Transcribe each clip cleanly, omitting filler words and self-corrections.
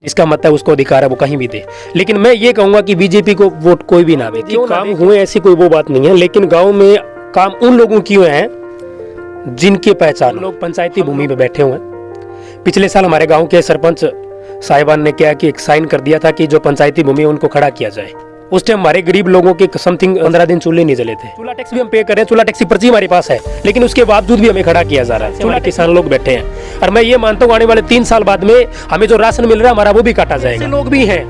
इसका मतलब उसको अधिकार है वो कहीं भी दे। लेकिन मैं ये कहूंगा कि बीजेपी को वोट कोई भी ना दे। क्यों काम हुए ऐसी कोई वो बात नहीं है, लेकिन गांव में काम उन लोगों की हुए हैं जिनकी पहचान। लोग पंचायती भूमि पे बैठे हुए हैं। पिछले साल हमारे गांव के सरपंच साहिबान ने क्या कि एक साइन कर दिया था कि जो पंचायती भूमि है उनको खड़ा किया जाए। उस टाइम हमारे गरीब लोगों के समथिंग 15 दिन चूल्हे नहीं जले थे। चूल्हा टैक्स भी हम पे कर रहे हैं, चूल्हा टैक्स की पर्ची हमारे पास है, लेकिन उसके बावजूद भी हमें खड़ा किया जा रहा है। चूल्हा किसान लोग बैठे हैं और मैं ये मानता हूँ आने वाले 3 साल बाद में हमें जो राशन मिल रहा है हमारा वो भी काटा जाएगा। लोग भी हैं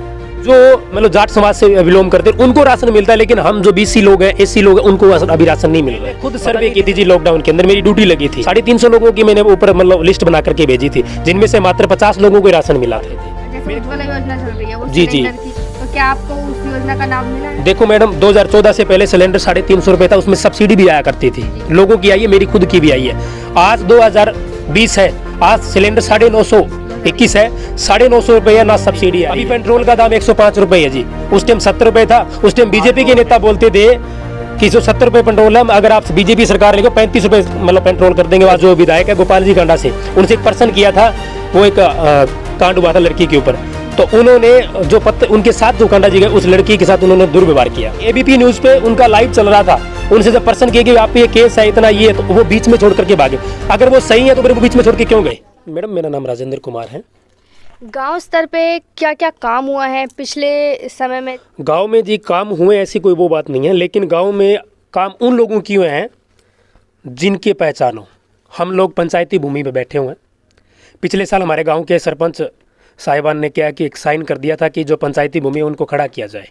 जो मतलब जाट समाज से बिलोंग करते हैं, उनको राशन मिलता है, लेकिन हम जो बीसी लोग हैं, एससी लोग हैं, उनको अभी राशन नहीं मिल रहा है। खुद सर्वे की थी जी लॉकडाउन के अंदर, मेरी ड्यूटी लगी थी। 350 लोगों की मैंने ऊपर मतलब लिस्ट बना करके भेजी थी, जिनमें से मात्र 50 लोगों को राशन मिला था। उज्ज्वला योजना चल रही है वो जी जी। तो क्या आपको उस योजना का नाम मिला है? देखो मैडम, 2014 से पहले सिलेंडर 350 रुपए था, उसमें सब्सिडी भी आया करती थी। लोगों की आई है, मेरी खुद की भी आई है। आज 2020 है, आज सिलेंडर 950 है, 950 रुपए ना सब्सिडी है। अभी पेट्रोल का दाम 105 रुपए है जी। उस टाइम 70 रुपए था। उस टाइम बीजेपी के नेता बोलते थे कि जो 70 रुपए पेट्रोल है, अगर आप बीजेपी सरकार लेके 35 रुपए मतलब पेट्रोल कर देंगे। जो विधायक है गोपाल जी कांडा से, उनसे एक पर्सन किया था, वो एक कांड हुआ था लड़की के ऊपर, तो उन्होंने जो उनके साथ जो कांडा जी गए उस लड़की के साथ उन्होंने दुर्व्यवहार किया। एबीपी न्यूज पे उनका लाइव चल रहा था, उनसे जब पर्सन किया कि आप पे ये केस है इतना ये, तो वो बीच में छोड़ करके भागे। अगर वो सही है तो फिर वो बीच में छोड़ के क्यों गए? मैडम मेरा नाम राजेंद्र कुमार है। गांव स्तर पे क्या क्या काम हुआ है पिछले समय में? गांव में जी काम हुए ऐसी कोई वो बात नहीं है, लेकिन गांव में काम उन लोगों की हुए हैं जिनकी पहचान हो। हम लोग पंचायती भूमि पे बैठे हुए हैं। पिछले साल हमारे गांव के सरपंच साहिबान ने क्या कि एक साइन कर दिया था कि जो पंचायती भूमि है उनको खड़ा किया जाए।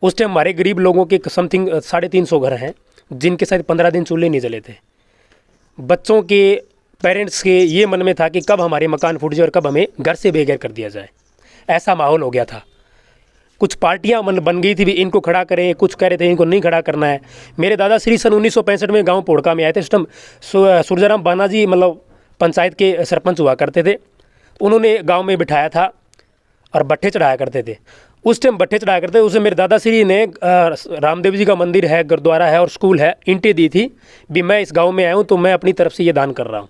उस टाइम हमारे गरीब लोगों के समथिंग 350 घर हैं जिनके साथ 15 दिन चूल्हे नहीं जले थे। बच्चों के पेरेंट्स के ये मन में था कि कब हमारे मकान फूट जाए और कब हमें घर से बेघर कर दिया जाए। ऐसा माहौल हो गया था। कुछ पार्टियां बन गई थी भी, इनको खड़ा करें, कुछ कह रहे थे इनको नहीं खड़ा करना है। मेरे दादाश्री सन 1965 में गाँव पोड़का में आए थे। उस टाइम सूरजाराम बाना जी मतलब पंचायत के सरपंच हुआ करते थे। उन्होंने गांव में बिठाया था और भट्ठे चढ़ाया करते थे। उस टाइम भट्ठे चढ़ाया करते थे, उसे मेरे दादाश्री ने रामदेव जी का मंदिर है, गुरुद्वारा है और स्कूल है, ईंटें दी थी भी मैं इस गांव में आया हूँ तो मैं अपनी तरफ से ये दान कर रहा हूँ।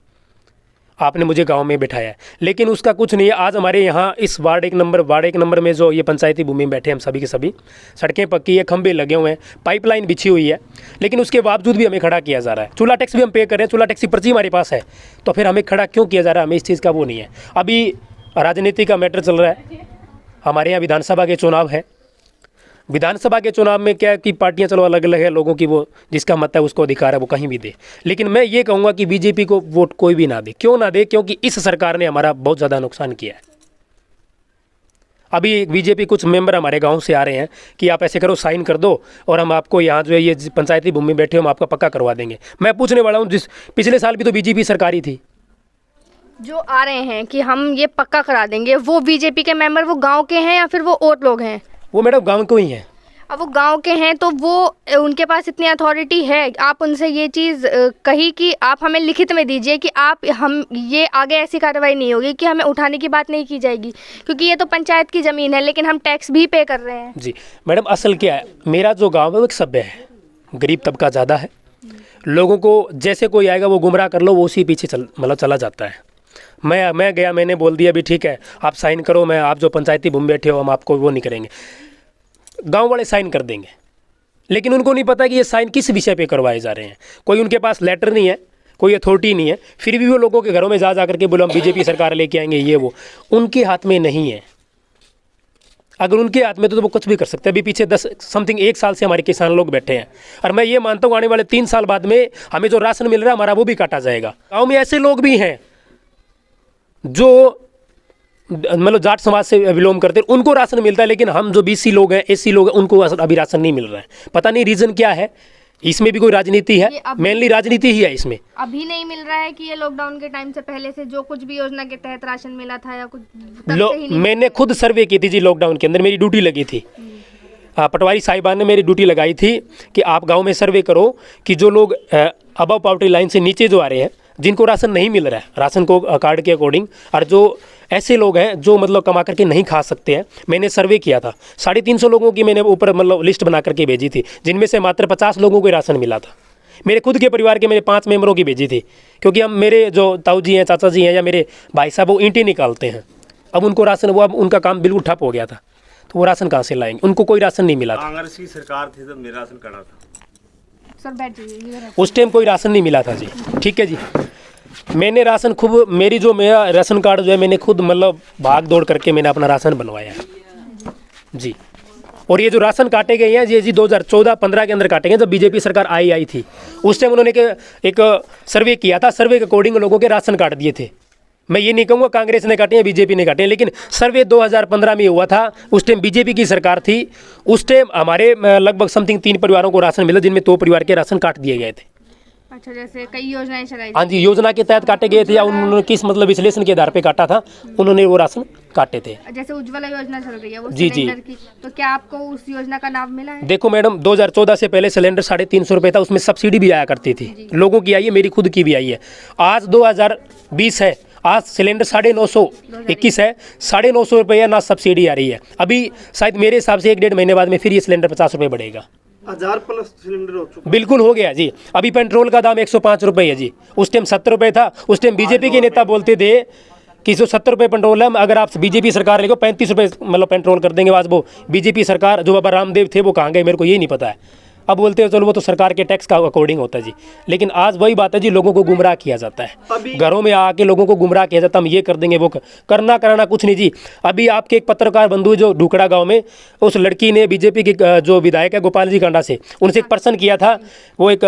आपने मुझे गांव में बिठाया है, लेकिन उसका कुछ नहीं है। आज हमारे यहाँ इस वार्ड एक नंबर में जो ये पंचायती भूमि में बैठे हम सभी के सभी, सड़कें पक्की है, खंभे लगे हुए हैं, पाइपलाइन बिछी हुई है, लेकिन उसके बावजूद भी हमें खड़ा किया जा रहा है। चूल्हा टैक्स भी हम पे कर रहे हैं, चूल्हा टैक्स की पर्ची हमारे पास है, तो फिर हमें खड़ा क्यों किया जा रहा है? हमें इस चीज़ का वो नहीं है। अभी राजनीति का मैटर चल रहा है, हमारे यहाँ विधानसभा के चुनाव है। विधानसभा के चुनाव में क्या कि पार्टियां चलो अलग अलग है, लोगों की वो जिसका मत है उसको अधिकार है वो कहीं भी दे। लेकिन मैं ये कहूँगा कि बीजेपी को वोट कोई भी ना दे। क्यों ना दे? क्योंकि इस सरकार ने हमारा बहुत ज़्यादा नुकसान किया है। अभी बीजेपी कुछ मेंबर हमारे गांव से आ रहे हैं कि आप ऐसे करो, साइन कर दो और हम आपको यहाँ जो है ये पंचायती भूमि बैठे हम आपका पक्का करवा देंगे। मैं पूछने वाला हूँ, जिस पिछले साल भी तो बीजेपी सरकार ही थी। जो आ रहे हैं कि हम ये पक्का करा देंगे, वो बीजेपी के मेंबर वो गांव के हैं या फिर वो और लोग हैं? वो मैडम गाँव को ही हैं। अब वो गांव के हैं तो वो उनके पास इतनी अथॉरिटी है। आप उनसे ये चीज़ कही कि आप हमें लिखित में दीजिए कि आप हम ये आगे ऐसी कार्रवाई नहीं होगी कि हमें उठाने की बात नहीं की जाएगी, क्योंकि ये तो पंचायत की ज़मीन है, लेकिन हम टैक्स भी पे कर रहे हैं। जी मैडम, असल क्या है, मेरा जो गाँव है वो एक सभ्य है, गरीब तबका ज़्यादा है। लोगों को जैसे कोई आएगा वो गुमराह कर लो, वो उसी पीछे चला जाता है। मैं गया, मैंने बोल दिया भी ठीक है आप साइन करो, मैं आप जो पंचायती भूमि बैठे हो हम आपको वो नहीं करेंगे। गांव वाले साइन कर देंगे, लेकिन उनको नहीं पता कि ये साइन किस विषय पे करवाए जा रहे हैं। कोई उनके पास लेटर नहीं है, कोई अथॉरिटी नहीं है, फिर भी वो लोगों के घरों में जा करके बोलो हम बीजेपी सरकार लेके आएंगे, ये वो उनके हाथ में नहीं है। अगर उनके हाथ में तो वो कुछ भी कर सकते हैं। अभी पीछे 1 साल से हमारे किसान लोग बैठे हैं और मैं ये मानता हूँ आने वाले 3 साल बाद में हमें जो राशन मिल रहा है हमारा वो भी काटा जाएगा। गाँव में ऐसे लोग भी हैं जो मतलब जाट समाज से बिलोंग करते हैं, उनको राशन मिलता है, लेकिन हम जो बीसी लोग हैं, एससी लोग हैं, उनको अभी राशन नहीं मिल रहा है। पता नहीं रीज़न क्या है। इसमें भी कोई राजनीति है, मेनली राजनीति ही है इसमें। अभी नहीं मिल रहा है कि ये लॉकडाउन के टाइम से पहले से जो कुछ भी योजना के तहत राशन मिला था या कुछ तब से ही नहीं? मैंने खुद सर्वे की थी जी लॉकडाउन के अंदर, मेरी ड्यूटी लगी थी। पटवारी साहिबान ने मेरी ड्यूटी लगाई थी कि आप गाँव में सर्वे करो कि जो लोग अबव पॉवर्टी लाइन से नीचे जो आ रहे हैं, जिनको राशन नहीं मिल रहा है राशन को कार्ड के अकॉर्डिंग, और जो ऐसे लोग हैं जो मतलब कमा करके नहीं खा सकते हैं, मैंने सर्वे किया था। 350 लोगों की मैंने ऊपर मतलब लिस्ट बना करके भेजी थी, जिनमें से मात्र 50 लोगों को राशन मिला था। मेरे खुद के परिवार के मेरे 5 मेंबरों की भेजी थी, क्योंकि हम मेरे जो ताऊ जी हैं, चाचा जी हैं या मेरे भाई साहब वो ईंटें निकालते हैं, अब उनको राशन, वो अब उनका काम बिल्कुल ठप हो गया था, तो वो राशन कहाँ से लाएंगे? उनको कोई राशन नहीं मिला था। कांग्रेस की सरकार थी तब मेरा राशन कार्ड था। सर बैठ जाइए। उस टाइम कोई राशन नहीं मिला था जी। ठीक है जी, मैंने राशन खूब, मेरा राशन कार्ड जो है मैंने खुद मतलब भाग दौड़ करके मैंने अपना राशन बनवाया है जी। और ये जो राशन काटे गए हैं ये जी 2014-15 के अंदर काटे गए, जब बीजेपी सरकार आई थी। उस टाइम उन्होंने एक सर्वे किया था, सर्वे के अकॉर्डिंग लोगों के राशन काट दिए थे। मैं ये नहीं कहूँगा कांग्रेस ने काटे हैं बीजेपी ने काटे हैं, लेकिन सर्वे 2015 में हुआ था। उस टाइम बीजेपी की सरकार थी। उस टाइम हमारे लगभग समथिंग 3 परिवारों को राशन मिला, जिनमें 2 परिवार के राशन काट दिए गए थे। अच्छा, जैसे कई योजनाएं चलाई। हाँ जी, योजना के तहत काटे गए थे या उन्होंने किस मतलब विश्लेषण के आधार पे काटा था, उन्होंने वो राशन काटे थे। जैसे उज्ज्वला योजना चल रही है वो जी, जी। सिलेंडर की, तो क्या आपको उस योजना का लाभ मिला है? देखो मैडम, 2014 से पहले सिलेंडर 350 रुपये था, उसमें सब्सिडी भी आया करती थी। लोगों की आई है, मेरी खुद की भी आई है। आज 2020 है, आज सिलेंडर 950 है, 950 रुपये ना सब्सिडी आ रही है। अभी शायद मेरे हिसाब से 1-1.5 महीने बाद में फिर ये सिलेंडर 50 रुपये बढ़ेगा। 1000 प्लस सिलेंडर हो चुका। बिल्कुल हो गया जी। अभी पेट्रोल का दाम 105 रुपये है जी। उस टाइम 70 रुपये था। उस टाइम बीजेपी के नेता बोलते थे कि 170 रुपये पेट्रोल है, अगर आप बीजेपी सरकार लेको 35 रुपये मतलब पेट्रोल कर देंगे। आज वो बीजेपी सरकार जो बाबा रामदेव थे वो कहाँ गए, मेरे को ये नहीं पता है। अब बोलते हैं चलो वो तो सरकार के टैक्स का अकॉर्डिंग होता है जी, लेकिन आज वही बात है जी, लोगों को गुमराह किया जाता है। घरों में आके लोगों को गुमराह किया जाता है, हम ये कर देंगे वो करना कराना कुछ नहीं जी। अभी आपके एक पत्रकार बंधु जो ढुकड़ा गांव में, उस लड़की ने बीजेपी की जो विधायक है गोपाल जी कांडा से, उनसे एक प्रश्न किया था, वो एक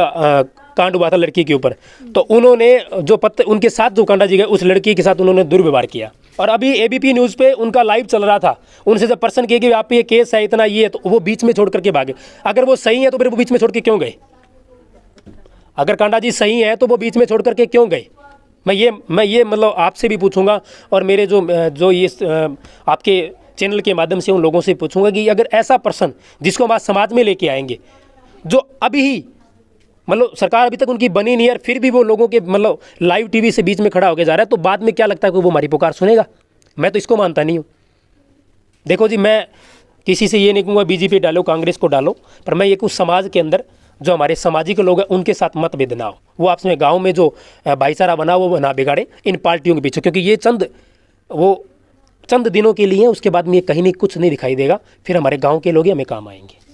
कांड हुआ था लड़की के ऊपर, तो उन्होंने जो उनके साथ जो कांडा जी गए उस लड़की के साथ उन्होंने दुर्व्यवहार किया। और अभी एबीपी न्यूज़ पे उनका लाइव चल रहा था, उनसे जब प्रश्न किया कि आप पे ये केस है इतना ये है, तो वो बीच में छोड़ करके भागे। अगर वो सही है तो फिर वो बीच में छोड़ के क्यों गए? अगर कांडा जी सही है तो वो बीच में छोड़ करके क्यों गए? मैं ये मतलब आपसे भी पूछूंगा, और मेरे जो ये आपके चैनल के माध्यम से उन लोगों से पूछूंगा कि अगर ऐसा पर्सन जिसको हम आज समाज में लेके आएंगे, जो अभी ही मतलब सरकार अभी तक उनकी बनी नहीं है, फिर भी वो लोगों के मतलब लाइव टीवी से बीच में खड़ा होकर जा रहा है, तो बाद में क्या लगता है कि वो हमारी पुकार सुनेगा? मैं तो इसको मानता नहीं हूँ। देखो जी, मैं किसी से ये नहीं कहूँगा बीजेपी डालो कांग्रेस को डालो, पर मैं ये कुछ समाज के अंदर जो हमारे सामाजिक लोग हैं उनके साथ मतभेद ना हो, वो आपस में गाँव में जो भाईचारा बना वो ना बिगाड़े इन पार्टियों के पीछे, क्योंकि ये चंद दिनों के लिए, उसके बाद में ये कहीं नहीं कुछ नहीं दिखाई देगा, फिर हमारे गाँव के लोग ही हमें काम आएंगे।